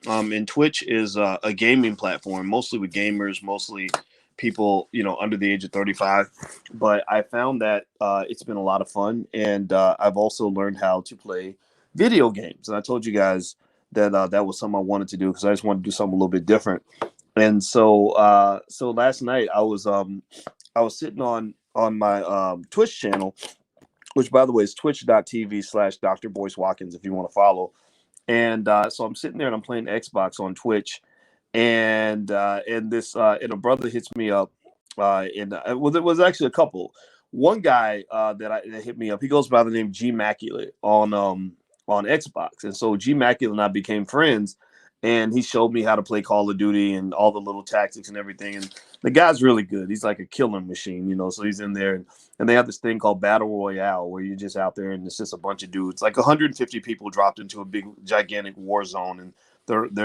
And Twitch is a gaming platform, mostly with gamers, mostly people, under the age of 35. But I found that it's been a lot of fun, and I've also learned how to play video games. And I told you guys that that was something I wanted to do because I just wanted to do something a little bit different. And so last night I was sitting on my Twitch channel, which by the way is twitch.tv/Dr. Boyce Watkins if you want to follow. And so I'm sitting there and I'm playing Xbox on Twitch, and a brother hits me up, well, it was actually a couple. One guy that hit me up, he goes by the name G Maculate on Xbox, and so G Maculate and I became friends, and he showed me how to play Call of Duty and all the little tactics and everything. And the guy's really good. He's like a killing machine, So he's in there, and they have this thing called Battle Royale where you're just out there and it's just a bunch of dudes, like 150 people dropped into a big gigantic war zone, and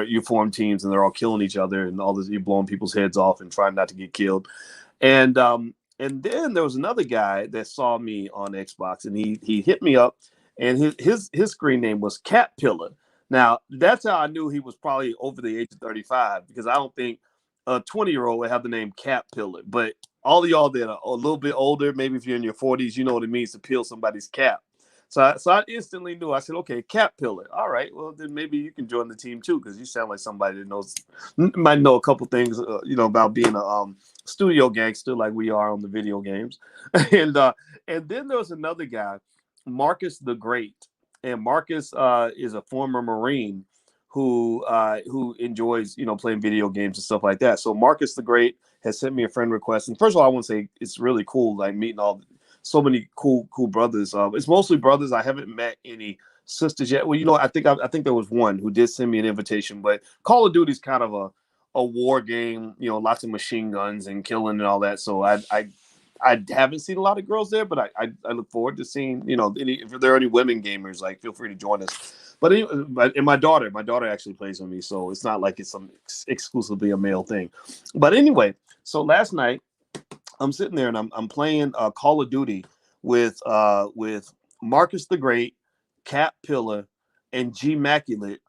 you form teams and they're all killing each other and all this, you're blowing people's heads off and trying not to get killed. And then there was another guy that saw me on Xbox, and he hit me up, and his screen name was Cat Pillar. Now that's how I knew he was probably over the age of 35, because I don't think a 20-year-old would have the name Cat Pillar. But all of y'all that are a little bit older, maybe if you're in your 40s, you know what it means to peel somebody's cap. So I instantly knew. I said, okay, Cat Pillar. All right, well then maybe you can join the team too, because you sound like somebody that might know a couple things, about being a studio gangster like we are on the video games. and and then there was another guy, Marcus the Great, and Marcus is a former Marine who enjoys playing video games and stuff like that. So Marcus the Great has sent me a friend request, and first of all, I want to say it's really cool, like meeting so many cool brothers. It's mostly brothers. I haven't met any sisters yet. Well, I think there was one who did send me an invitation, but Call of Duty is kind of a war game, lots of machine guns and killing and all that. So I haven't seen a lot of girls there, but I look forward to seeing, if there are any women gamers, like feel free to join us. But anyway, and my daughter actually plays with me, so it's not like it's some exclusively a male thing. But anyway, so last night I'm sitting there and I'm playing Call of Duty with Marcus the Great, Cat Pillar, and G Maculate,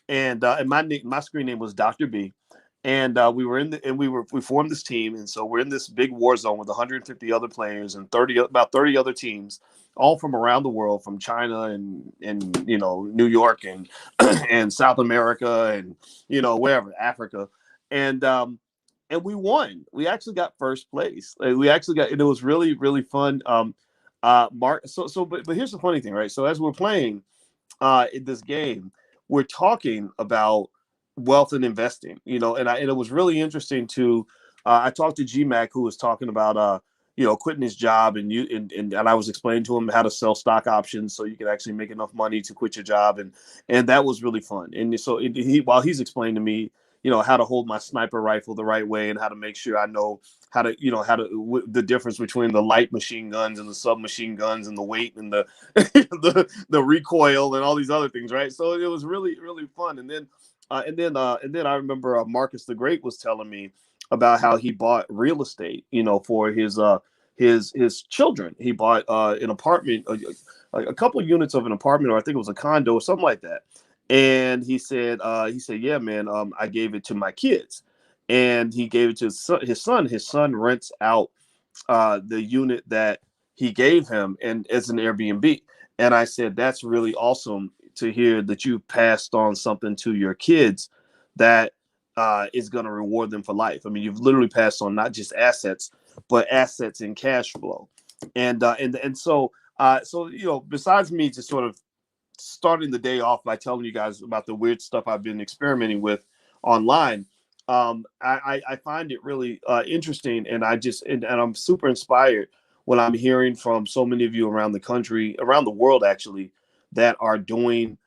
and my screen name was Dr. B, and we formed this team, and so we're in this big war zone with 150 other players and 30 other teams, all from around the world, from China and New York and and South America and wherever, Africa, and and we won. We actually got first place. Like, we actually got, and it was really really fun. Mark. But here's the funny thing, right? So as we're playing in this game, we're talking about wealth and investing, and it was really interesting to. I talked to GMAC, who was talking about quitting his job, and I was explaining to him how to sell stock options so you could actually make enough money to quit your job, and that was really fun. And so while he's explaining to me, how to hold my sniper rifle the right way and how to make sure I know the difference between the light machine guns and the submachine guns and the weight and the the recoil and all these other things, right? So it was really really fun. And then I remember Marcus the Great was telling me about how he bought real estate, for his children. He bought an apartment, a couple of units of an apartment, or I think it was a condo or something like that. And he said, yeah, man, I gave it to my kids, and he gave it to his son. His son rents out the unit that he gave him and as an Airbnb. And I said, that's really awesome to hear that you passed on something to your kids that is going to reward them for life. I mean, you've literally passed on not just assets, but assets and cash flow. And besides me just sort of starting the day off by telling you guys about the weird stuff I've been experimenting with online, I find it really interesting, and and I'm super inspired when I'm hearing from so many of you around the country, around the world actually, that are doing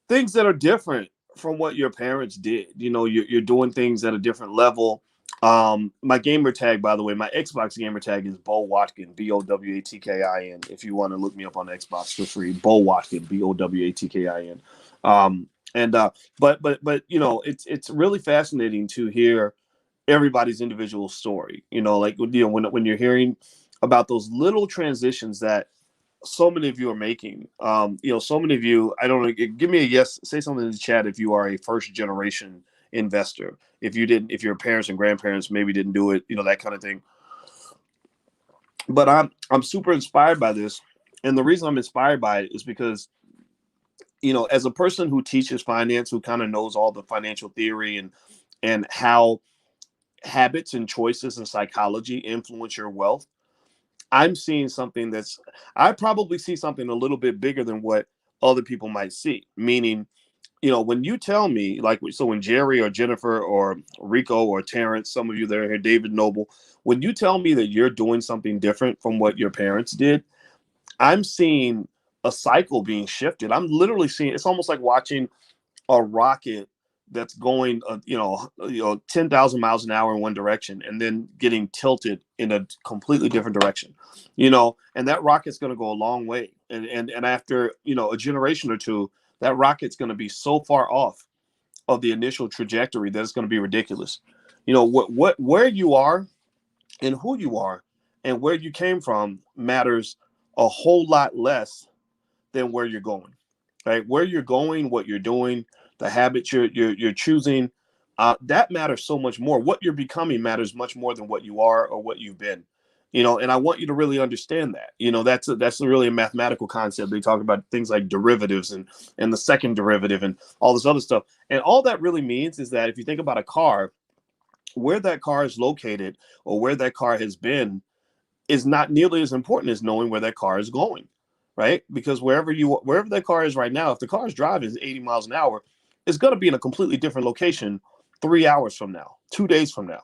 things that are different from what your parents did. You're doing things at a different level. My gamer tag, by the way, my Xbox gamer tag is Bo Watkin, Bowatkin. If you want to look me up on Xbox for free, Bo Watkin, Bowatkin. And but it's really fascinating to hear everybody's individual story. Like when you're hearing about those little transitions that so many of you are making. So many of you, I don't know, give me a yes, say something in the chat if you are a first generation investor. If your parents and grandparents maybe didn't do it, that kind of thing. But I'm super inspired by this. And the reason I'm inspired by it is because, as a person who teaches finance, who kind of knows all the financial theory and how habits and choices and psychology influence your wealth, I'm seeing something I probably see something a little bit bigger than what other people might see. Meaning, when you tell me, like, so when Jerry or Jennifer or Rico or Terrence, some of you that are here, David Noble, when you tell me that you're doing something different from what your parents did, I'm seeing a cycle being shifted. I'm literally seeing, it's almost like watching a rocket that's going 10,000 miles an hour in one direction and then getting tilted in a completely different direction, and that rocket's going to go a long way, and after a generation or two, that rocket's going to be so far off of the initial trajectory that it's going to be ridiculous. Where you are and who you are and where you came from matters a whole lot less than where you're going. Right? Where you're going, what you're doing, the habits you're choosing, that matters so much more. What you're becoming matters much more than what you are or what you've been. And I want you to really understand that. That's really a mathematical concept. They talk about things like derivatives and the second derivative and all this other stuff. And all that really means is that if you think about a car, where that car is located or where that car has been is not nearly as important as knowing where that car is going, right? Because wherever that car is right now, if the car is driving 80 miles an hour, it's going to be in a completely different location 3 hours from now, 2 days from now,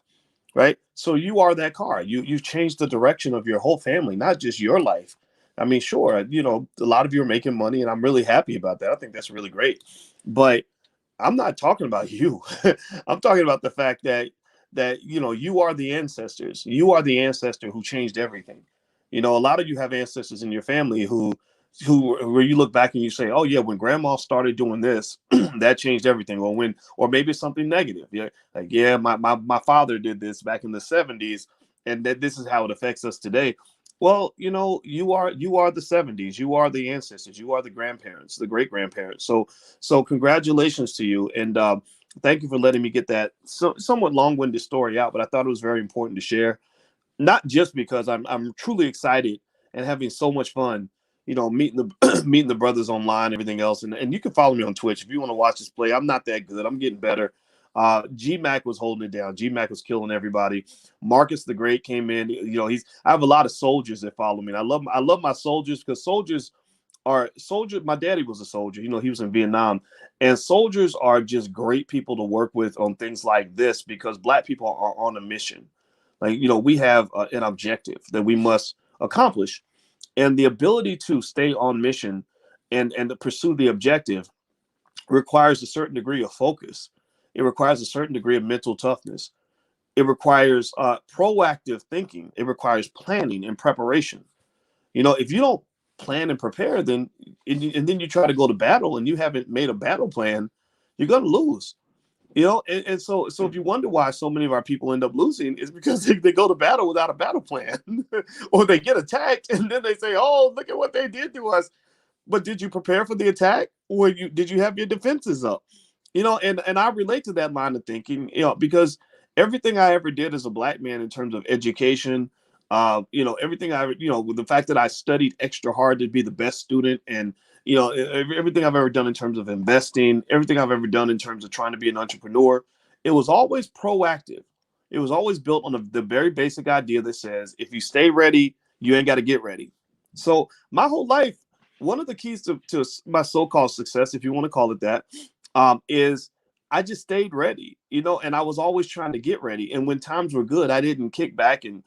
right? So you are that car. You've changed the direction of your whole family, not just your life. I mean, sure, a lot of you are making money, and I'm really happy about that. I think that's really great, but I'm not talking about you. I'm talking about the fact that you are the ancestors. You are the ancestor who changed everything. A lot of you have ancestors in your family who where you look back and you say, "Oh yeah, when grandma started doing this, that changed everything." Or maybe it's something negative. Yeah, like, yeah, my father did this back in the 70s, and that this is how it affects us today. Well, you are the 70s. You are the ancestors. You are the grandparents, the great grandparents. So congratulations to you, and thank you for letting me get that somewhat long-winded story out. But I thought it was very important to share, not just because I'm truly excited and having so much fun, meeting the meeting the brothers online, everything else, and you can follow me on Twitch if you want to watch this play. I'm not that good. I'm getting better. GMAC was holding it down. GMAC was killing everybody. Marcus the Great came in. I have a lot of soldiers that follow me. And I love my soldiers because soldiers. My daddy was a soldier. He was in Vietnam, and soldiers are just great people to work with on things like this because Black people are on a mission. Like, we have an objective that we must accomplish, and the ability to stay on mission and to pursue the objective requires a certain degree of focus. It requires a certain degree of mental toughness. It requires proactive thinking. It requires planning and preparation. If you don't plan and prepare, then and then you try to go to battle and you haven't made a battle plan, you're going to lose. And so if you wonder why so many of our people end up losing, is because they go to battle without a battle plan, or they get attacked and then they say, "Oh, look at what they did to us." But did you prepare for the attack, or did you have your defenses up? And I relate to that line of thinking, because everything I ever did as a Black man in terms of education, everything with the fact that I studied extra hard to be the best student, and everything I've ever done in terms of investing, everything I've ever done in terms of trying to be an entrepreneur, it was always proactive. It was always built on the very basic idea that says, if you stay ready, you ain't got to get ready. So my whole life, one of the keys to my so-called success, if you want to call it that, is I just stayed ready, and I was always trying to get ready. And when times were good, I didn't kick back and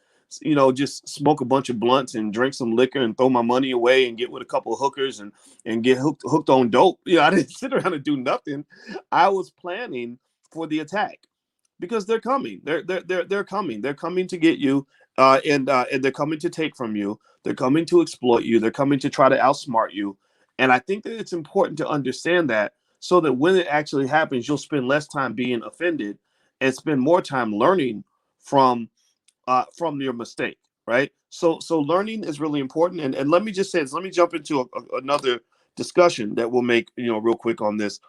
just smoke a bunch of blunts and drink some liquor and throw my money away and get with a couple of hookers and get hooked on dope. I didn't sit around and do nothing. I was planning for the attack because they're coming. They're coming. They're coming to get you, and they're coming to take from you. They're coming to exploit you. They're coming to try to outsmart you. And I think that it's important to understand that, so that when it actually happens, you'll spend less time being offended and spend more time learning from your mistake. right? So learning is really important. And let me just say this, let me jump into another discussion that we'll make, real quick on this.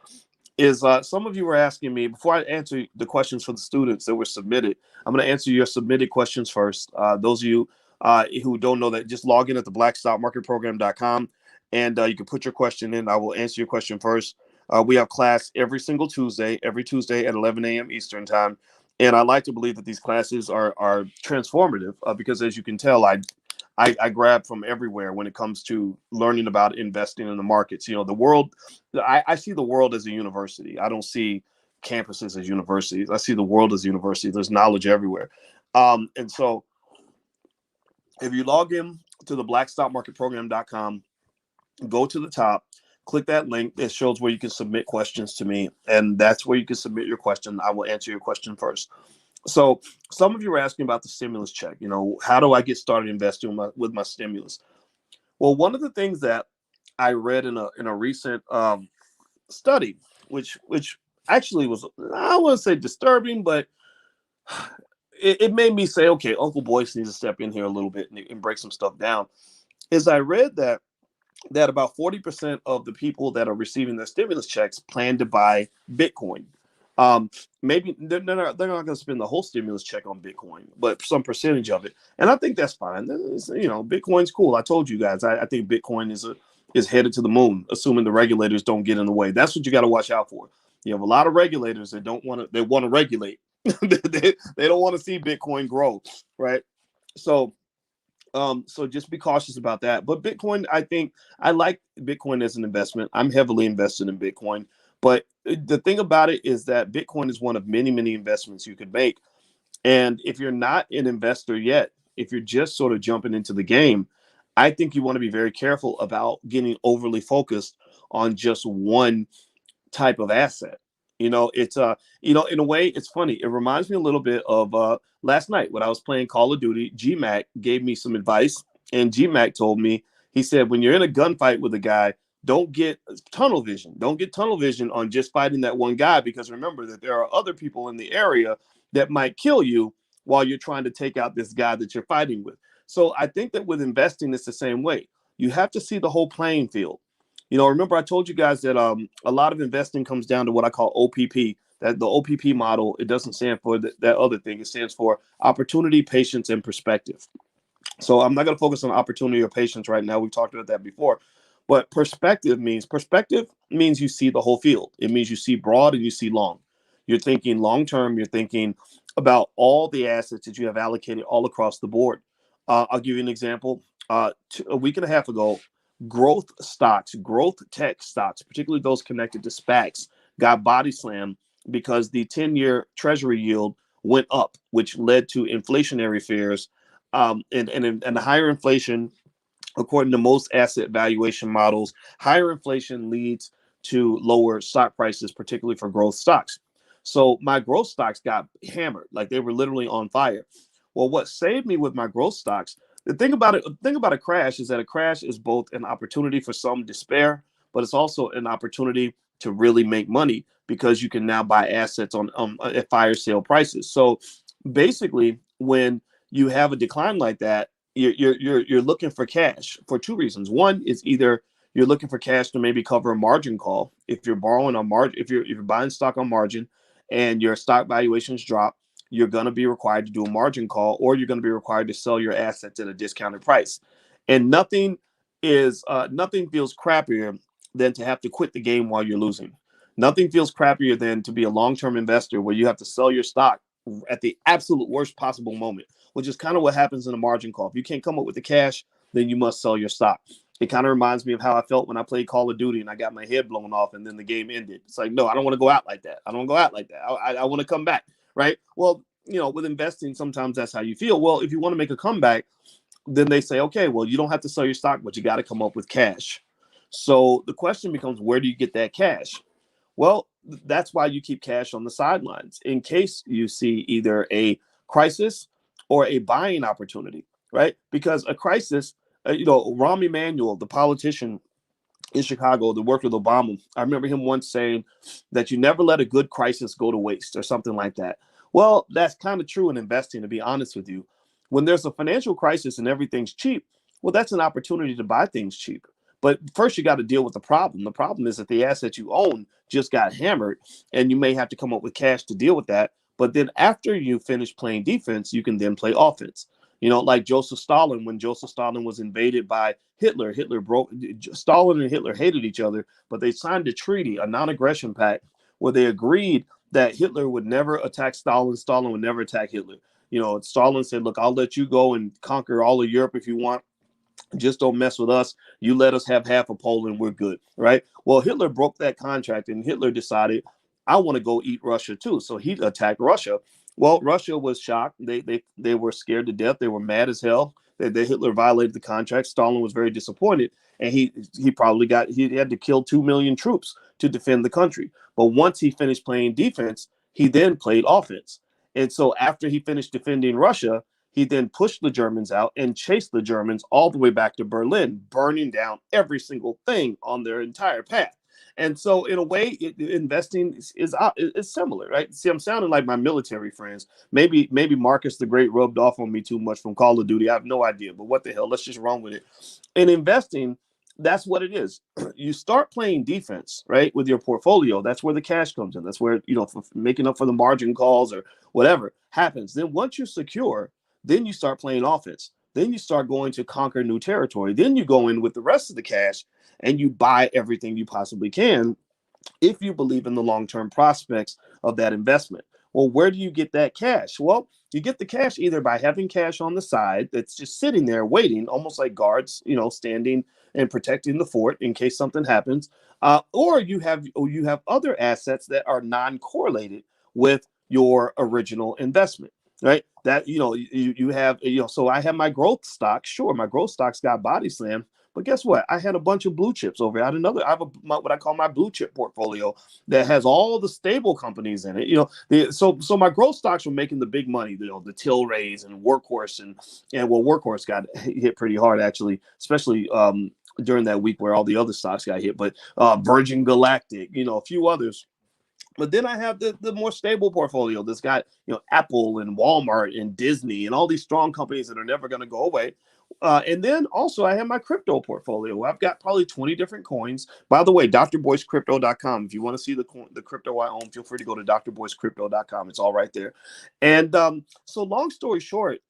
Is some of you were asking me before I answer the questions for the students that were submitted. I'm going to answer your submitted questions first. Those of you who don't know that, just log in at the blackstockmarketprogram.com and you can put your question in. I will answer your question first. We have class every Tuesday at 11 a.m. Eastern time. And I like to believe that these classes are transformative because, as you can tell, I grab from everywhere when it comes to learning about investing in the markets. The world, I see the world as a university. I don't see campuses as universities. I see the world as a university. There's knowledge everywhere. And so if you log in to the blackstockmarketprogram.com, go to the top, click that link. It shows where you can submit questions to me. And that's where you can submit your question. I will answer your question first. So some of you were asking about the stimulus check. How do I get started investing with my stimulus? Well, one of the things that I read in a recent study, which actually was, I wouldn't say disturbing, but it made me say, okay, Uncle Boyce needs to step in here a little bit and break some stuff down. Is I read that about 40% of the people that are receiving their stimulus checks plan to buy Bitcoin. Maybe they're not going to spend the whole stimulus check on Bitcoin, but some percentage of it. And I think that's fine. Bitcoin's cool. I told you guys, I think Bitcoin is headed to the moon, assuming the regulators don't get in the way. That's what you got to watch out for. You have a lot of regulators that they want to regulate. they don't want to see Bitcoin grow, right? So just be cautious about that. But Bitcoin, I think I like Bitcoin as an investment. I'm heavily invested in Bitcoin. But the thing about it is that Bitcoin is one of many, many investments you could make. And if you're not an investor yet, if you're just sort of jumping into the game, I think you want to be very careful about getting overly focused on just one type of asset. It's in a way, it's funny. It reminds me a little bit of last night when I was playing Call of Duty. GMAC gave me some advice, and GMAC told me, he said, when you're in a gunfight with a guy, don't get tunnel vision. Don't get tunnel vision on just fighting that one guy, because remember that there are other people in the area that might kill you while you're trying to take out this guy that you're fighting with. So I think that with investing, it's the same way. You have to see the whole playing field. Remember I told you guys that a lot of investing comes down to what I call OPP. That the OPP model, it doesn't stand for that other thing. It stands for opportunity, patience, and perspective. So I'm not going to focus on opportunity or patience right now. We've talked about that before. But perspective means you see the whole field. It means you see broad and you see long. You're thinking long term. You're thinking about all the assets that you have allocated all across the board. I'll give you an example. A week and a half ago, growth tech stocks, particularly those connected to SPACs, got body slammed because the 10-year treasury yield went up, which led to inflationary fears. And the higher inflation, according to most asset valuation models, higher inflation leads to lower stock prices, particularly for growth stocks. So my growth stocks got hammered, like they were literally on fire. Well, what saved me with my growth stocks, the thing about a crash is that a crash is both an opportunity for some despair, but it's also an opportunity to really make money because you can now buy assets on at fire sale prices. So basically, when you have a decline like that, you're looking for cash for two reasons. One is either you're looking for cash to maybe cover a margin call if you're borrowing on margin, if you're buying stock on margin, and your stock valuations drop, you're going to be required to do a margin call, or you're going to be required to sell your assets at a discounted price. And nothing feels crappier than to have to quit the game while you're losing. Nothing feels crappier than to be a long-term investor where you have to sell your stock at the absolute worst possible moment, which is kind of what happens in a margin call. If you can't come up with the cash, then you must sell your stock. It kind of reminds me of how I felt when I played Call of Duty and I got my head blown off and then the game ended. It's like, no, I don't want to go out like that. I want to come back, right? Well, with investing, sometimes that's how you feel. Well, if you want to make a comeback, then they say, okay, well, you don't have to sell your stock, but you got to come up with cash. So the question becomes, where do you get that cash? Well, that's why you keep cash on the sidelines in case you see either a crisis or a buying opportunity, right? Because a crisis, Rahm Emanuel, the politician in Chicago that worked with Obama, I remember him once saying that you never let a good crisis go to waste or something like that. Well, that's kind of true in investing, to be honest with you. When there's a financial crisis and everything's cheap, well, that's an opportunity to buy things cheap. But first, you got to deal with the problem. The problem is that the asset you own just got hammered, and you may have to come up with cash to deal with that. But then after you finish playing defense, you can then play offense. Like Joseph Stalin, when Joseph Stalin was invaded by Hitler, Stalin and Hitler hated each other, but they signed a treaty, a non-aggression pact, where they agreed that Hitler would never attack Stalin. Stalin would never attack Hitler. Stalin said, look, I'll let you go and conquer all of Europe if you want. Just don't mess with us. You let us have half of Poland, we're good, right? Well, Hitler broke that contract, and Hitler decided, I want to go eat Russia too. So he attacked Russia. Well, Russia was shocked. They were scared to death. They were mad as hell that Hitler violated the contract. Stalin was very disappointed, and he had to kill 2 million troops to defend the country. But once he finished playing defense, he then played offense. And so after he finished defending Russia, he then pushed the Germans out and chased the Germans all the way back to Berlin, burning down every single thing on their entire path. And so, in a way, investing is similar, right? See, I'm sounding like my military friends. Maybe Marcus the Great rubbed off on me too much from Call of Duty. I have no idea, but what the hell? Let's just run with it. In investing, that's what it is. You start playing defense, right, with your portfolio. That's where the cash comes in. That's where, for making up for the margin calls or whatever happens. Then once you're secure, then you start playing offense. Then you start going to conquer new territory. Then you go in with the rest of the cash and you buy everything you possibly can if you believe in the long-term prospects of that investment. Well, where do you get that cash? Well, you get the cash either by having cash on the side that's just sitting there waiting, almost like guards, standing and protecting the fort in case something happens, or you have other assets that are non-correlated with your original investment. Right, that you have so I have my growth stock. Sure, my growth stocks got body slammed, but guess what? I had a bunch of blue chips over. I have what I call my blue chip portfolio that has all the stable companies in it. So my growth stocks were making the big money. The Tilrays and Workhorse and Workhorse got hit pretty hard actually, especially during that week where all the other stocks got hit. But Virgin Galactic, a few others. But then I have the more stable portfolio that's got, Apple and Walmart and Disney and all these strong companies that are never going to go away. And then also I have my crypto portfolio. I've got probably 20 different coins. By the way, drboycrypto.com. If you want to see the crypto I own, feel free to go to drboycrypto.com. It's all right there. And so long story short,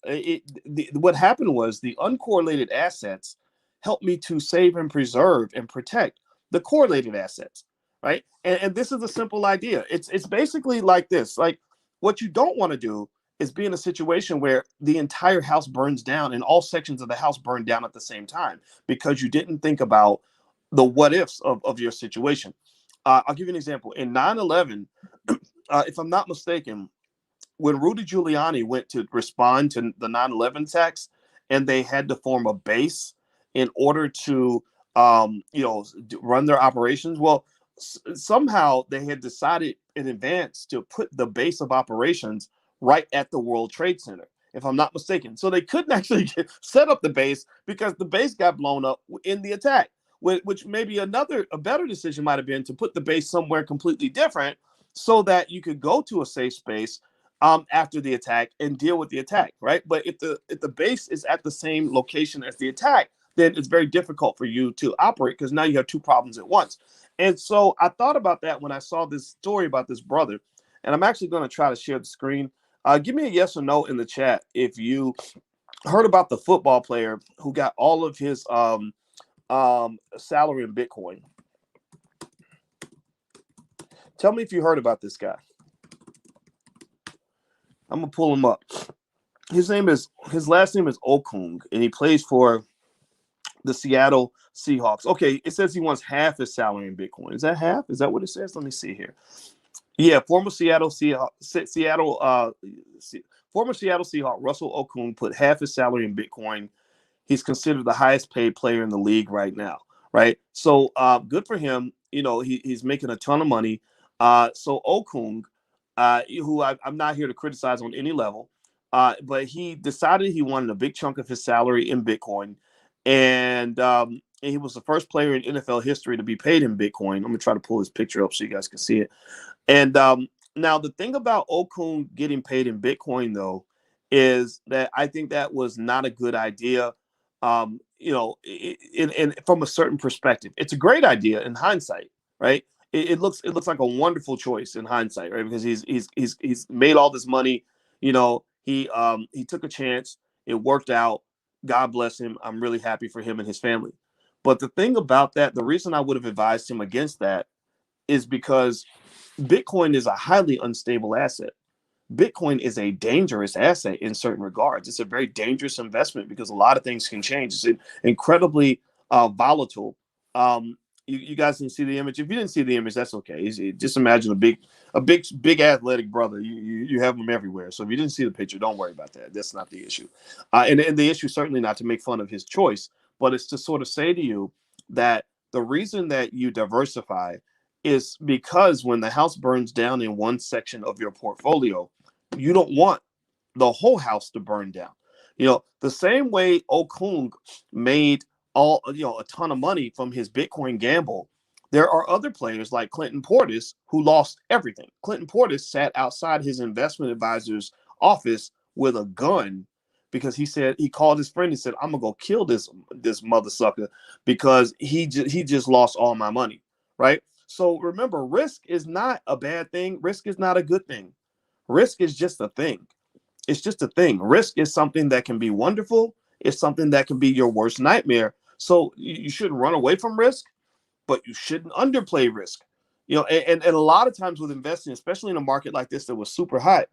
what happened was the uncorrelated assets helped me to save and preserve and protect the correlated assets. Right. And this is a simple idea. It's basically like this. Like, what you don't want to do is be in a situation where the entire house burns down and all sections of the house burn down at the same time because you didn't think about the what ifs of your situation. I'll give you an example. In 9/11, if I'm not mistaken, when Rudy Giuliani went to respond to the 9/11 attacks and they had to form a base in order to, run their operations. Well, somehow they had decided in advance to put the base of operations right at the World Trade Center, if I'm not mistaken. So they couldn't actually set up the base because the base got blown up in the attack, which maybe a better decision might have been to put the base somewhere completely different so that you could go to a safe space after the attack and deal with the attack, right? But if the base is at the same location as the attack, then it's very difficult for you to operate because now you have two problems at once. And so I thought about that when I saw this story about this brother, and I'm actually going to try to share the screen. Give me a yes or no in the chat if you heard about the football player who got all of his salary in Bitcoin. Tell me if you heard about this guy. I'm gonna pull him up. His last name is Okung, and he plays for the Seattle Seahawks. Okay, it says he wants half his salary in Bitcoin. Is that half? Is that what it says? Let me see here. Yeah, former Seattle Seahawk Russell Okung put half his salary in Bitcoin. He's considered the highest paid player in the league right now. Right, so good for him. He's making a ton of money. So Okung, who I'm not here to criticize on any level, but he decided he wanted a big chunk of his salary in Bitcoin. And he was the first player in NFL history to be paid in Bitcoin. I'm going to try to pull his picture up so you guys can see it. And now the thing about Okung getting paid in Bitcoin, though, is that I think that was not a good idea. In from a certain perspective, it's a great idea in hindsight, right? It looks like a wonderful choice in hindsight, right? Because he's made all this money. He took a chance. It worked out. God bless him. I'm really happy for him and his family. But the thing about that, the reason I would have advised him against that is because Bitcoin is a highly unstable asset. Bitcoin is a dangerous asset in certain regards. It's a very dangerous investment because a lot of things can change. It's incredibly volatile. You guys didn't see the image. If you didn't see the image, that's okay. Just imagine big athletic brother. You have them everywhere. So if you didn't see the picture, don't worry about that. That's not the issue. And the issue is certainly not to make fun of his choice, but it's to sort of say to you that the reason that you diversify is because when the house burns down in one section of your portfolio, you don't want the whole house to burn down. The same way Okung made a ton of money from his Bitcoin gamble, there are other players like Clinton Portis who lost everything. Clinton Portis sat outside his investment advisor's office with a gun because he called his friend and said, "I'm gonna go kill this mother sucker because he just lost all my money." Right? So remember, risk is not a bad thing. Risk is not a good thing. Risk is just a thing. It's just a thing. Risk is something that can be wonderful. It's something that can be your worst nightmare. So you shouldn't run away from risk, but you shouldn't underplay risk. And a lot of times with investing, especially in a market like this that was super hot,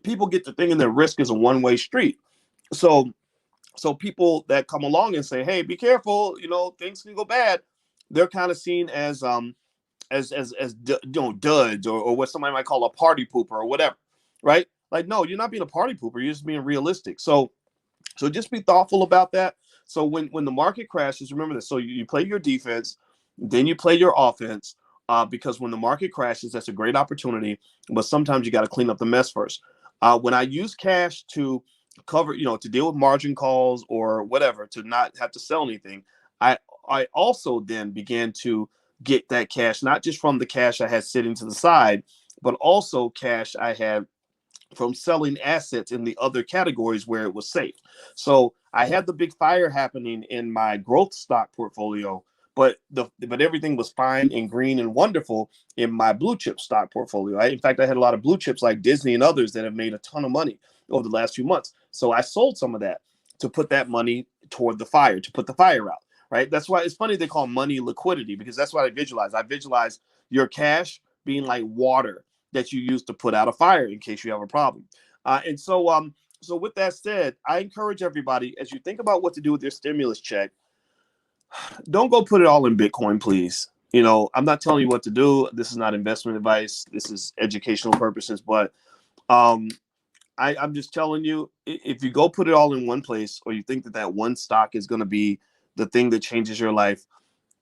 people get to thinking that risk is a one-way street. So people that come along and say, "Hey, be careful, things can go bad," they're kind of seen as duds or what somebody might call a party pooper or whatever, right? Like, no, you're not being a party pooper. You're just being realistic. So just be thoughtful about that. So when the market crashes, remember this. So you play your defense, then you play your offense, because when the market crashes, that's a great opportunity. But sometimes you got to clean up the mess first. When I use cash to cover, to deal with margin calls or whatever, to not have to sell anything, I also then began to get that cash, not just from the cash I had sitting to the side, but also cash I had from selling assets in the other categories where it was safe. So I had the big fire happening in my growth stock portfolio, but everything was fine and green and wonderful in my blue chip stock portfolio. In fact, I had a lot of blue chips like Disney and others that have made a ton of money over the last few months. So I sold some of that to put that money toward the fire, to put the fire out. Right. That's why it's funny they call money liquidity, because that's what I visualize. I visualize your cash being like water that you use to put out a fire in case you have a problem. So with that said, I encourage everybody, as you think about what to do with your stimulus check, don't go put it all in Bitcoin, please. I'm not telling you what to do. This is not investment advice. This is educational purposes. But I'm just telling you, if you go put it all in one place, or you think that one stock is going to be the thing that changes your life,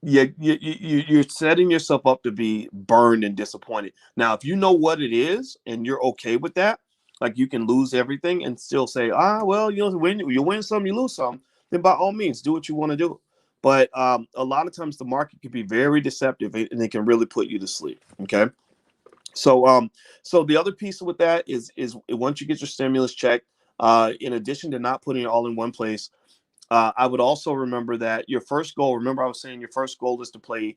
you're setting yourself up to be burned and disappointed. Now, if you know what it is and you're okay with that, like you can lose everything and still say, well, when you win some, you lose some, then by all means, do what you want to do. But a lot of times the market can be very deceptive and it can really put you to sleep. Okay. So the other piece with that is once you get your stimulus check, in addition to not putting it all in one place, I would also remember that your first goal, remember I was saying your first goal is to play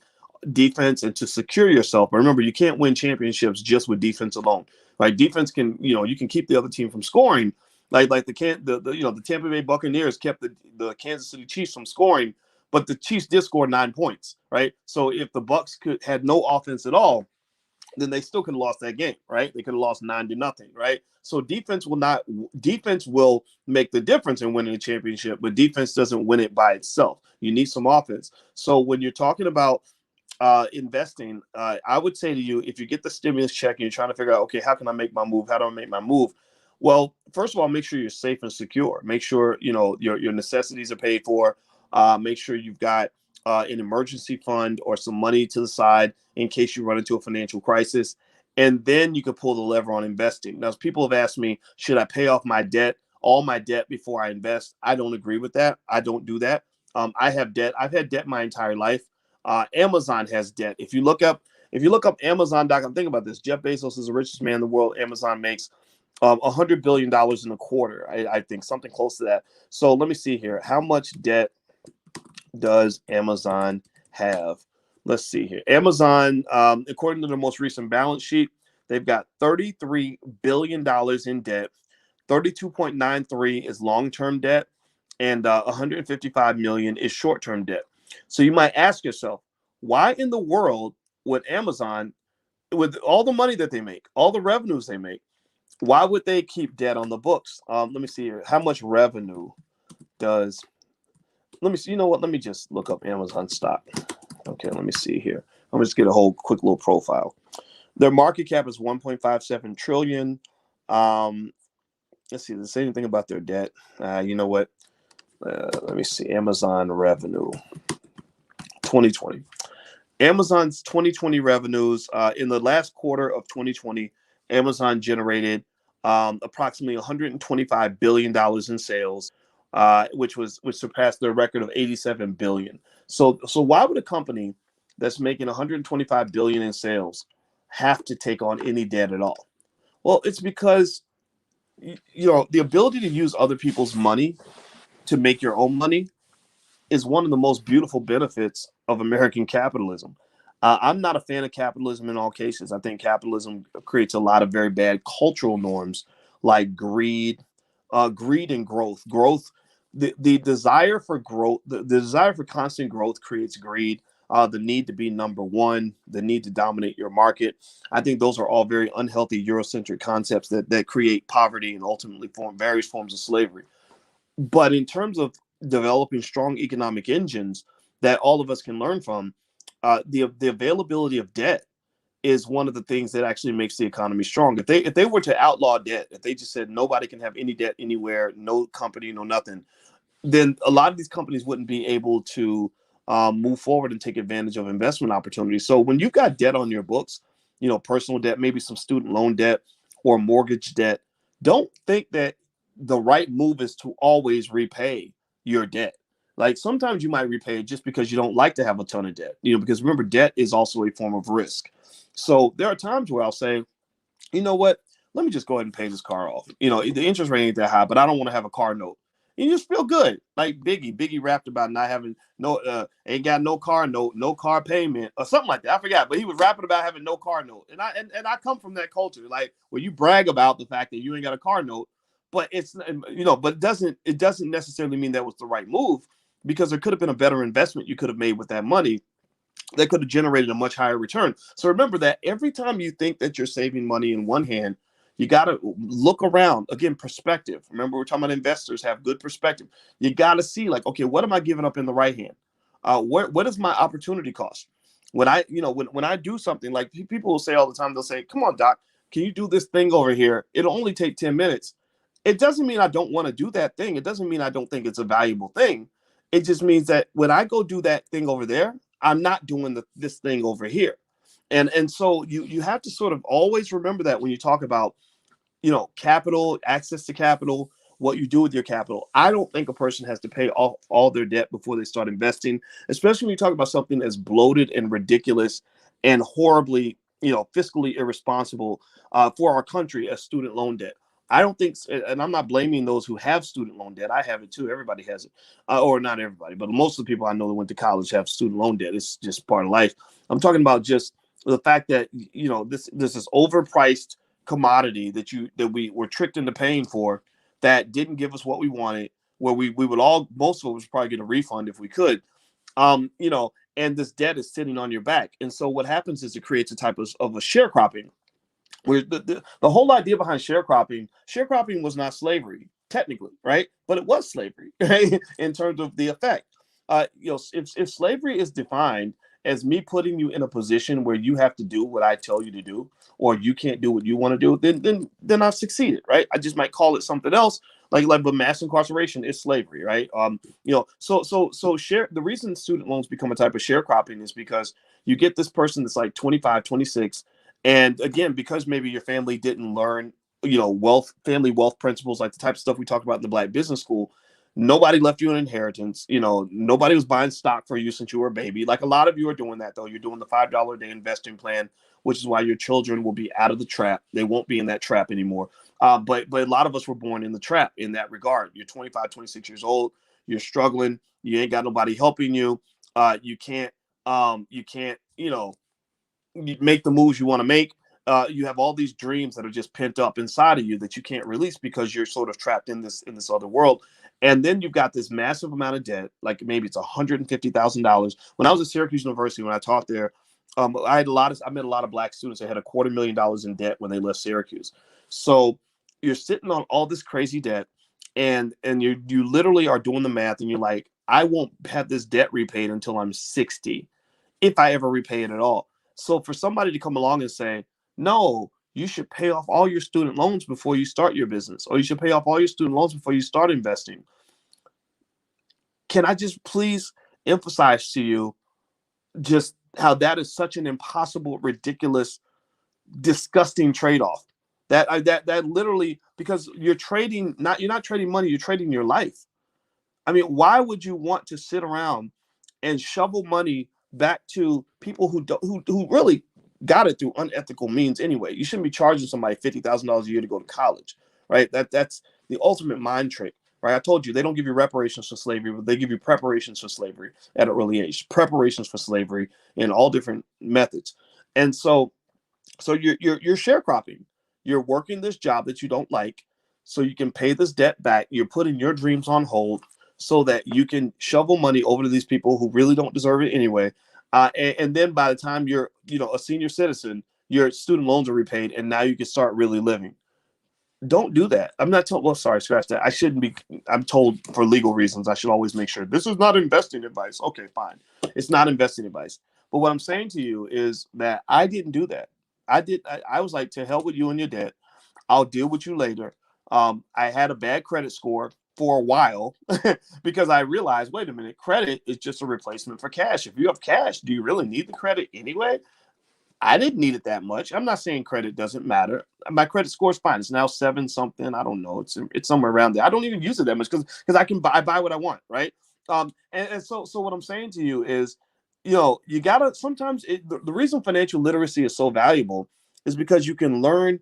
defense and to secure yourself. But remember, you can't win championships just with defense alone. Right? Defense can, you can keep the other team from scoring. Like the Tampa Bay Buccaneers kept the Kansas City Chiefs from scoring, but the Chiefs did score 9 points, right? So if the Bucks had no offense at all, then they still could have lost that game, right? They could have lost 9-0, right? So defense will make the difference in winning a championship, but defense doesn't win it by itself. You need some offense. So when you're talking about investing, I would say to you, if you get the stimulus check and you're trying to figure out, okay, how can I make my move? How do I make my move? Well, first of all, make sure you're safe and secure. Make sure your necessities are paid for. Make sure you've got an emergency fund or some money to the side in case you run into a financial crisis. And then you can pull the lever on investing. Now, people have asked me, should I pay off all my debt before I invest? I don't agree with that. I don't do that. I have debt. I've had debt my entire life. Amazon has debt. If you look up Amazon.com, think about this. Jeff Bezos is the richest man in the world. Amazon makes $100 billion in a quarter. I think something close to that. So let me see here. How much debt does Amazon have? Let's see here. Amazon, according to the most recent balance sheet, they've got $33 billion in debt. 32.93 is long-term debt, and 155 million is short-term debt. So you might ask yourself, why in the world would Amazon, with all the money that they make, all the revenues they make, why would they keep debt on the books? Let me see here. How much revenue does? Let me see. You know what? Let me just look up Amazon stock. Okay, let me see here. I'm just get a whole quick little profile. Their market cap is 1.57 trillion. Let's see. Does it say anything about their debt? You know what? Let me see. Amazon revenue 2020. Amazon's 2020 revenues in the last quarter of 2020, Amazon generated approximately $125 billion in sales, which surpassed their record of 87 billion. So why would a company that's making 125 billion in sales have to take on any debt at all? Well, it's because the ability to use other people's money to make your own money is one of the most beautiful benefits of American capitalism. I'm not a fan of capitalism in all cases. I think capitalism creates a lot of very bad cultural norms like greed, greed and growth. The desire for growth, the desire for constant growth creates greed. The need to be number one, the need to dominate your market. I think those are all very unhealthy Eurocentric concepts that create poverty and ultimately form various forms of slavery. But in terms of developing strong economic engines that all of us can learn from, the availability of debt is one of the things that actually makes the economy strong. If they were to outlaw debt, if they just said nobody can have any debt anywhere, no company, no nothing, then a lot of these companies wouldn't be able to move forward and take advantage of investment opportunities. So when you've got debt on your books, personal debt, maybe some student loan debt or mortgage debt, don't think that the right move is to always repay your debt. Like sometimes you might repay it just because you don't like to have a ton of debt, because remember, debt is also a form of risk. So there are times where I'll say, you know what, let me just go ahead and pay this car off. The interest rate ain't that high, but I don't want to have a car note. And you just feel good. Like Biggie rapped about not having ain't got no car note, no car payment, or something like that. I forgot, but he was rapping about having no car note. And I come from that culture, like where you brag about the fact that you ain't got a car note, but but it doesn't necessarily mean that was the right move, because there could have been a better investment you could have made with that money that could have generated a much higher return. So remember that every time you think that you're saving money in one hand, you got to look around. Again, perspective. Remember, we're talking about investors have good perspective. You got to see, like, okay, what am I giving up in the right hand? What is my opportunity cost? When I do something, like people will say all the time, they'll say, come on, doc, can you do this thing over here? It'll only take 10 minutes. It doesn't mean I don't want to do that thing. It doesn't mean I don't think it's a valuable thing. It just means that when I go do that thing over there, I'm not doing this thing over here. And so you have to sort of always remember that when you talk about, capital, access to capital, what you do with your capital. I don't think a person has to pay off all their debt before they start investing, especially when you talk about something as bloated and ridiculous and horribly, fiscally irresponsible for our country as student loan debt. I don't think, and I'm not blaming those who have student loan debt. I have it too. Everybody has it, or not everybody, but most of the people I know that went to college have student loan debt. It's just part of life. I'm talking about just the fact that this is overpriced commodity that we were tricked into paying for, that didn't give us what we wanted, where we would most of us would probably get a refund if we could, and this debt is sitting on your back. And so what happens is it creates a type of a sharecropping, where the whole idea behind sharecropping was not slavery technically, right? But it was slavery, right? In terms of the effect. If slavery is defined as me putting you in a position where you have to do what I tell you to do, or you can't do what you want to do, then I've succeeded, right? I just might call it something else, but mass incarceration is slavery, right? The reason student loans become a type of sharecropping is because you get this person that's like 25, 26, and again, because maybe your family didn't learn, family wealth principles, like the type of stuff we talked about in the Black Business School. Nobody left you an inheritance. Nobody was buying stock for you since you were a baby. Like a lot of you are doing that, though. You're doing the $5 a day investing plan, which is why your children will be out of the trap. They won't be in that trap anymore. But a lot of us were born in the trap in that regard. You're 25, 26 years old. You're struggling. You ain't got nobody helping you. You can't, make the moves you want to make. You have all these dreams that are just pent up inside of you that you can't release because you're sort of trapped in this other world. And then you've got this massive amount of debt, like maybe it's $150,000. When I was at Syracuse University, when I taught there, I met a lot of black students that had $250,000 in debt when they left Syracuse. So you're sitting on all this crazy debt, and you literally are doing the math, and you're like, I won't have this debt repaid until I'm 60, if I ever repay it at all. So for somebody to come along and say, no, you should pay off all your student loans before you start your business, or you should pay off all your student loans before you start investing. Can I just please emphasize to you just how that is such an impossible, ridiculous, disgusting trade-off? That literally, because you're not trading money, you're trading your life. I mean, why would you want to sit around and shovel money back to people who really got it through unethical means anyway? You shouldn't be charging somebody $50,000 a year to go to college, right? That's the ultimate mind trick, right? I told you they don't give you reparations for slavery, but they give you preparations for slavery at an early age, preparations for slavery in all different methods. And so you're sharecropping. You're working this job that you don't like, so you can pay this debt back. You're putting your dreams on hold so that you can shovel money over to these people who really don't deserve it anyway. And then by the time you're, a senior citizen, your student loans are repaid, and now you can start really living. Don't do that. I'm not told. Well, sorry, scratch that. I shouldn't be. I'm told for legal reasons. I should always make sure this is not investing advice. Okay, fine. It's not investing advice. But what I'm saying to you is that I didn't do that. I was like, to hell with you and your debt. I'll deal with you later. I had a bad credit score for a while because I realized, wait a minute, credit is just a replacement for cash. If you have cash, do you really need the credit anyway? I didn't need it that much. I'm not saying credit doesn't matter. My credit score is fine. It's now 7 something. I don't know. It's somewhere around there. I don't even use it that much because I buy what I want, right? So what I'm saying to you is, you gotta sometimes the reason financial literacy is so valuable is because you can learn.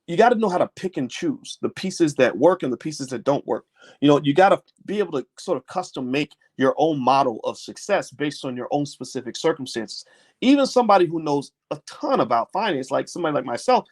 You got to know how to pick and choose the pieces that work and the pieces that don't work. You got to be able to sort of custom make your own model of success based on your own specific circumstances. Even somebody who knows a ton about finance, like somebody like myself,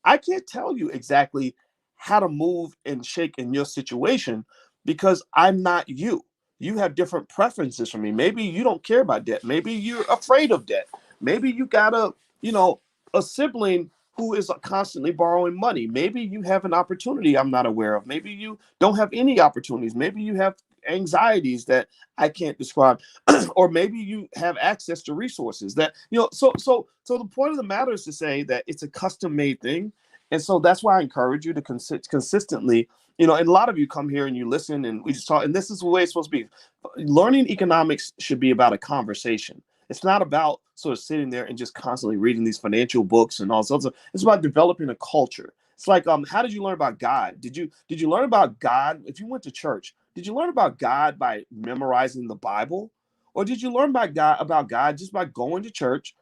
I can't tell you exactly how to move and shake in your situation because I'm not you. You have different preferences from me. Maybe you don't care about debt. Maybe you're afraid of debt. Maybe you got a sibling who is constantly borrowing money. Maybe you have an opportunity I'm not aware of. Maybe you don't have any opportunities. Maybe you have anxieties that I can't describe, or maybe you have access to resources that, so the point of the matter is to say that it's a custom made thing. And so that's why I encourage you to consistently, and a lot of you come here and you listen and we just talk, and this is the way it's supposed to be. Learning economics should be about a conversation. It's not about sort of sitting there and just constantly reading these financial books and all sorts of. It's about developing a culture. It's like, how did you learn about God? Did you learn about God if you went to church? Did you learn about God by memorizing the Bible, or did you learn about God just by going to church,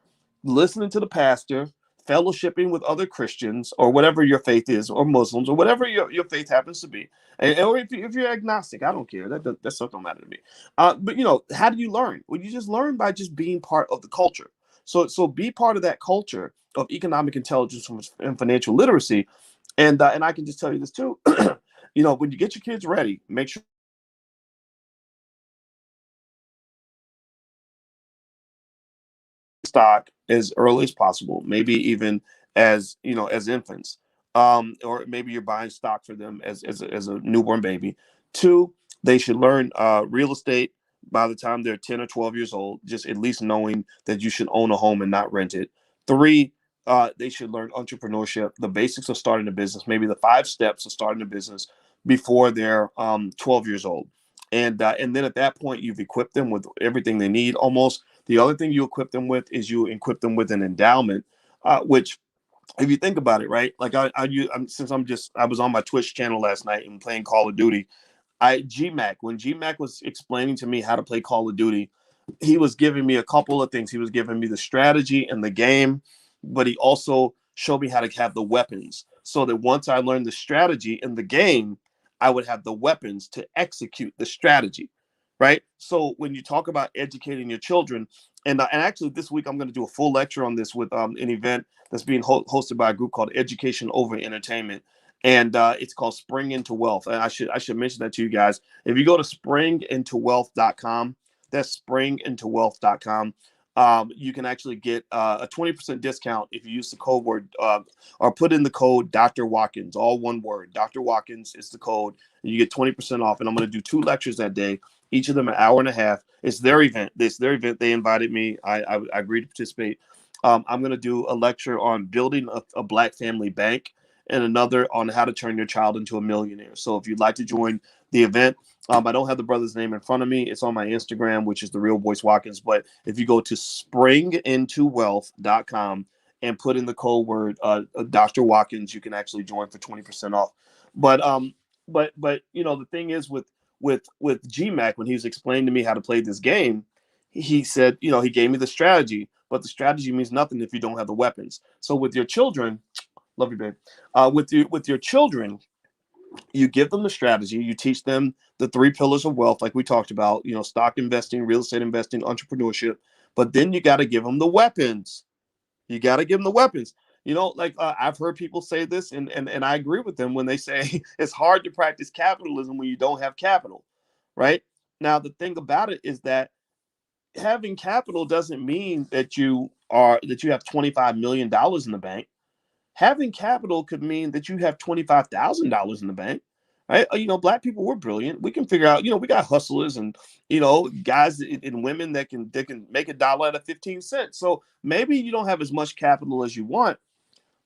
listening to the pastor, fellowshipping with other Christians or whatever your faith is, or Muslims, or whatever your faith happens to be, or if you're agnostic, I don't care. That stuff don't matter to me. But how do you learn? Well, you just learn by just being part of the culture. So be part of that culture of economic intelligence and financial literacy, and I can just tell you this too. When you get your kids ready, make sure stock as early as possible, maybe even as infants, or maybe you're buying stock for them as a newborn baby. Two, they should learn real estate by the time they're 10 or 12 years old, just at least knowing that you should own a home and not rent it. Three, they should learn entrepreneurship, the basics of starting a business, maybe the 5 steps of starting a business before they're 12 years old. And then at that point, you've equipped them with everything they need almost. The other thing you equip them with is you equip them with an endowment, which, if you think about it, right? Like I was on my Twitch channel last night and playing Call of Duty. When GMAC was explaining to me how to play Call of Duty, he was giving me a couple of things. He was giving me the strategy and the game. but he also showed me how to have the weapons so that once I learned the strategy in the game, I would have the weapons to execute the strategy. Right. So when you talk about educating your children, and actually this week I'm going to do a full lecture on this with an event that's being hosted by a group called Education Over Entertainment, and it's called Spring Into Wealth. And I should mention that to you guys. If you go to springintowealth.com, that's springintowealth.com. You can actually get a 20% discount if you use the code word or put in the code Dr. Watkins, all one word. Dr. Watkins is the code, and you get 20% off. And I'm going to do 2 lectures that day, each of them an hour and a half. It's their event. They invited me. I agreed to participate. I'm going to do a lecture on building a Black family bank and another on how to turn your child into a millionaire. So if you'd like to join the event, I don't have the brother's name in front of me. It's on my Instagram, which is The Real Boyce Watkins. But if you go to springintowealth.com and put in the code word Dr. Watkins, you can actually join for 20% off. But the thing is with GMAC, when he was explaining to me how to play this game, he said, he gave me the strategy, but the strategy means nothing if you don't have the weapons. So with your children, love you, babe. With your children, you give them the strategy, you teach them the 3 pillars of wealth, like we talked about, stock investing, real estate investing, entrepreneurship, but then you got to give them the weapons. You got to give them the weapons. I've heard people say this, and I agree with them when they say it's hard to practice capitalism when you don't have capital, right? Now, the thing about it is that having capital doesn't mean that you have $25 million in the bank. Having capital could mean that you have $25,000 in the bank, right? Black people, we're brilliant. We can figure out, we got hustlers and, guys and women that can make $1 out of 15 cents. So maybe you don't have as much capital as you want,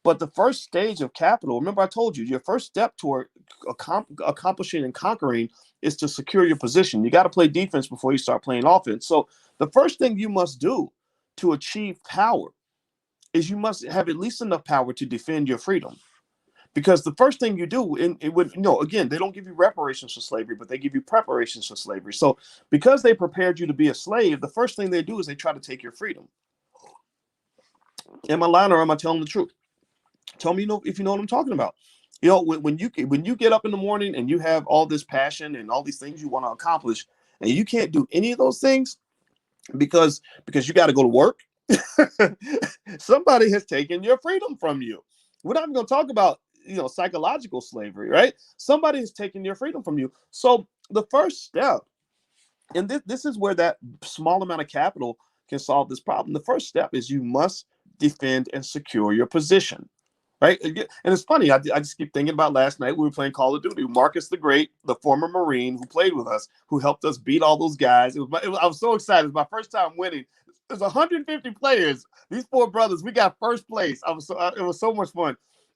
but the first stage of capital, remember I told you, your first step toward accomplishing and conquering is to secure your position. You got to play defense before you start playing offense. So the first thing you must do to achieve power is you must have at least enough power to defend your freedom. Because the first thing you do, again, they don't give you reparations for slavery, but they give you preparations for slavery. So because they prepared you to be a slave, the first thing they do is they try to take your freedom. Am I lying or am I telling the truth? Tell me if you know what I'm talking about. When you get up in the morning and you have all this passion and all these things you want to accomplish, and you can't do any of those things because you got to go to work, somebody has taken your freedom from you. We're not even going to talk about psychological slavery, right? Somebody has taken your freedom from you. So the first step, and this is where that small amount of capital can solve this problem. The first step is you must defend and secure your position, right? And it's funny, I just keep thinking about last night we were playing Call of Duty. Marcus the Great, the former Marine who played with us, who helped us beat all those guys. I was so excited. It was my first time winning. There's 150 players. These 4 brothers, we got first place. It was so much fun.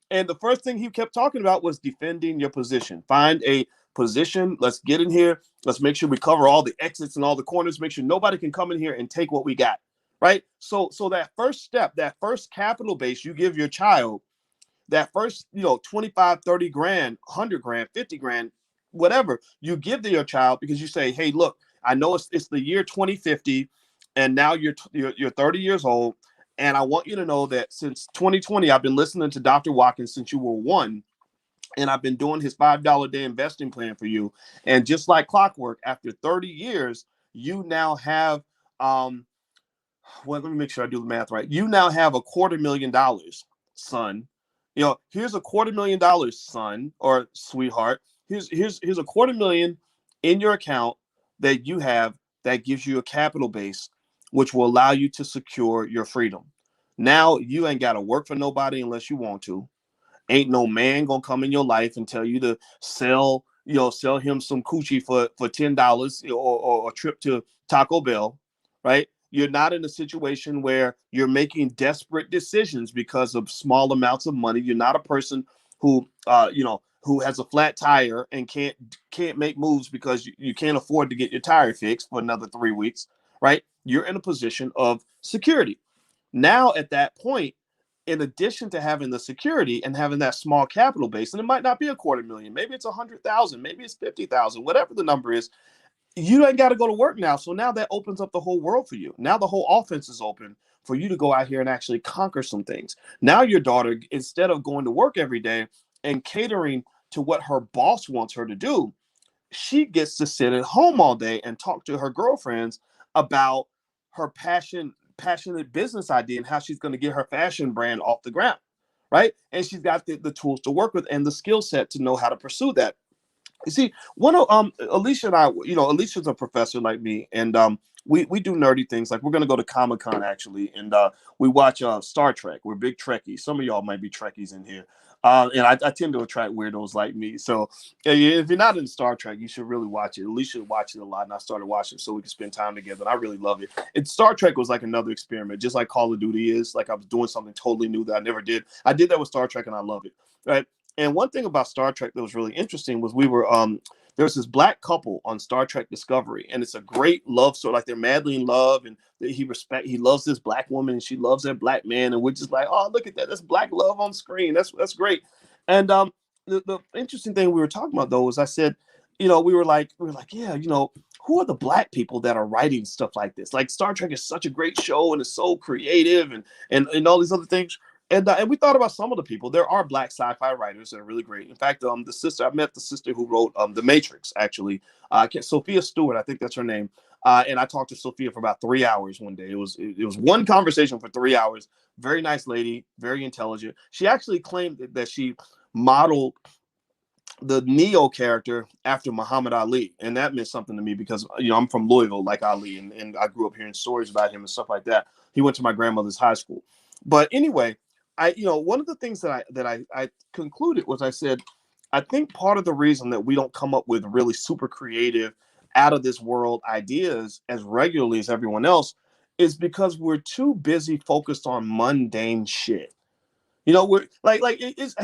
And the first thing he kept talking about was defending your position. Find a position. Let's get in here. Let's make sure we cover all the exits and all the corners. Make sure nobody can come in here and take what we got. Right. So that first step, that first capital base you give your child, that first, 25, 30 grand, 100 grand, 50 grand, whatever you give to your child, because you say, hey, look, I know it's the year 2050. And now you're 30 years old. And I want you to know that since 2020, I've been listening to Dr. Watkins since you were 1. And I've been doing his $5 a day investing plan for you. And just like clockwork, after 30 years, you now have, well, let me make sure I do the math right. You now have $250,000, son. Here's $250,000, son or sweetheart. Here's $250,000 in your account that you have that gives you a capital base, which will allow you to secure your freedom. Now you ain't got to work for nobody unless you want to. Ain't no man gonna come in your life and tell you to sell him some coochie for $10 or a trip to Taco Bell, right? You're not in a situation where you're making desperate decisions because of small amounts of money. You're not a person who has a flat tire and can't make moves because you can't afford to get your tire fixed for another 3 weeks, right? You're in a position of security. Now, at that point, in addition to having the security and having that small capital base, and it might not be $250,000, maybe it's 100,000, maybe it's 50,000, whatever the number is, you ain't got to go to work now. So now that opens up the whole world for you. Now the whole offense is open for you to go out here and actually conquer some things. Now your daughter, instead of going to work every day and catering to what her boss wants her to do, she gets to sit at home all day and talk to her girlfriends about her passionate business idea and how she's going to get her fashion brand off the ground, right? And she's got the tools to work with and the skill set to know how to pursue that. You see, one of Alicia and I, Alicia's a professor like me, and we do nerdy things. Like we're gonna go to Comic-Con actually, and we watch Star Trek. We're big Trekkies. Some of y'all might be Trekkies in here. And I tend to attract weirdos like me. So if you're not in Star Trek, you should really watch it. Alicia watched it a lot, and I started watching it so we can spend time together. And I really love it. And Star Trek was like another experiment, just like Call of Duty is. Like I was doing something totally new that I never did. I did that with Star Trek, and I love it. Right. And one thing about Star Trek that was really interesting was we were there was this black couple on Star Trek Discovery, and it's a great love story. Like they're madly in love, and he loves this black woman, and she loves that black man, and we're just like, oh, look at that, that's black love on screen. That's great. And the interesting thing we were talking about though was I said, we were like, yeah, who are the black people that are writing stuff like this? Like Star Trek is such a great show, and it's so creative, and all these other things. And we thought about some of the people. There are black sci-fi writers that are really great. In fact, I met the sister who wrote The Matrix, actually. Sophia Stewart, I think that's her name. And I talked to Sophia for about 3 hours one day. It was one conversation for 3 hours. Very nice lady, very intelligent. She actually claimed that she modeled the Neo character after Muhammad Ali. And that meant something to me because, I'm from Louisville, like Ali, and I grew up hearing stories about him and stuff like that. He went to my grandmother's high school. But anyway, one of the things that I concluded was I said, I think part of the reason that we don't come up with really super creative, out of this world ideas as regularly as everyone else is because we're too busy focused on mundane shit. We're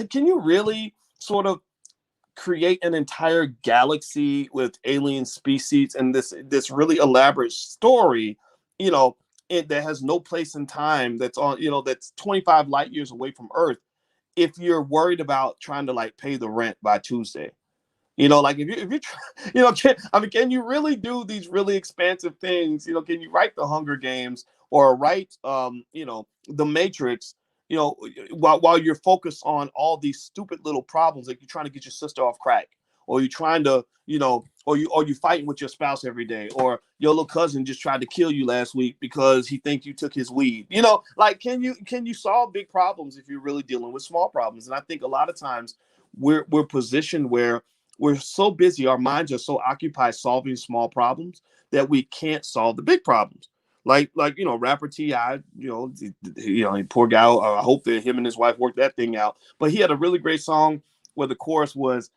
can you really sort of create an entire galaxy with alien species and this really elaborate story, that has no place in time, that's on, that's 25 light years away from Earth, if you're worried about trying to like pay the rent by Tuesday? Like if you can you really do these really expansive things? Can you write the Hunger Games or write the Matrix, while you're focused on all these stupid little problems, like you're trying to get your sister off crack, or you're trying to, or you fighting with your spouse every day, or your little cousin just tried to kill you last week because he think you took his weed. Like can you solve big problems if you're really dealing with small problems? And I think a lot of times we're positioned where we're so busy, our minds are so occupied solving small problems that we can't solve the big problems. Like rapper T.I., poor guy. I hope that him and his wife worked that thing out. But he had a really great song where the chorus was,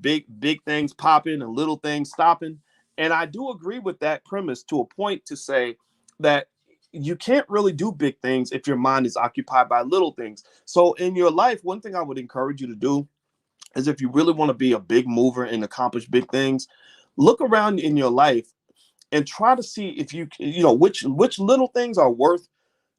big things popping and little things stopping. And I do agree with that premise to a point, to say that you can't really do big things if your mind is occupied by little things. So in your life, one thing I would encourage you to do is, if you really want to be a big mover and accomplish big things, look around in your life and try to see if which little things are worth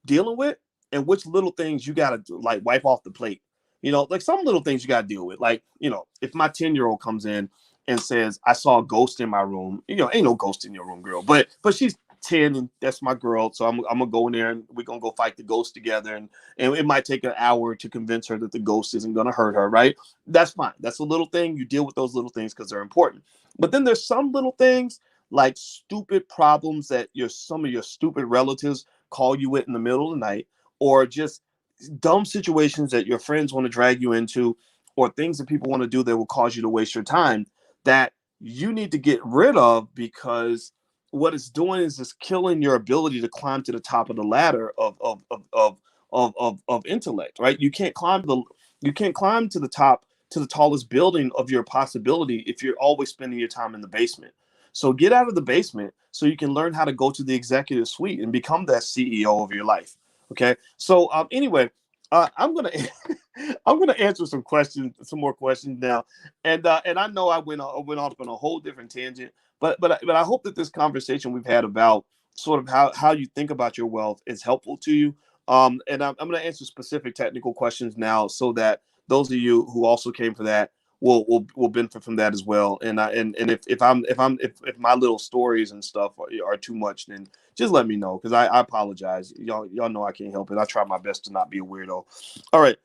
dealing with and which little things you got to like wipe off the plate. Like some little things you got to deal with. Like, if my 10-year-old comes in and says, I saw a ghost in my room, ain't no ghost in your room, girl. But she's 10 and that's my girl. So I'm going to go in there and we're going to go fight the ghost together. And it might take an hour to convince her that the ghost isn't going to hurt her, right? That's fine. That's a little thing. You deal with those little things because they're important. But then there's some little things like stupid problems that some of your stupid relatives call you with in the middle of the night, or just dumb situations that your friends want to drag you into, or things that people want to do that will cause you to waste your time, that you need to get rid of, because what it's doing is it's killing your ability to climb to the top of the ladder of intellect, right? You can't climb to the top, to the tallest building of your possibility, if you're always spending your time in the basement. So get out of the basement so you can learn how to go to the executive suite and become that CEO of your life. Okay. So anyway, I'm gonna I'm gonna answer some more questions now, and I know I went off on a whole different tangent, but I hope that this conversation we've had about sort of how you think about your wealth is helpful to you. And I'm gonna answer specific technical questions now, so that those of you who also came for that will benefit from that as well. And if my little stories and stuff are too much, then just let me know, because I apologize. Y'all know I can't help it. I try my best to not be a weirdo. All right.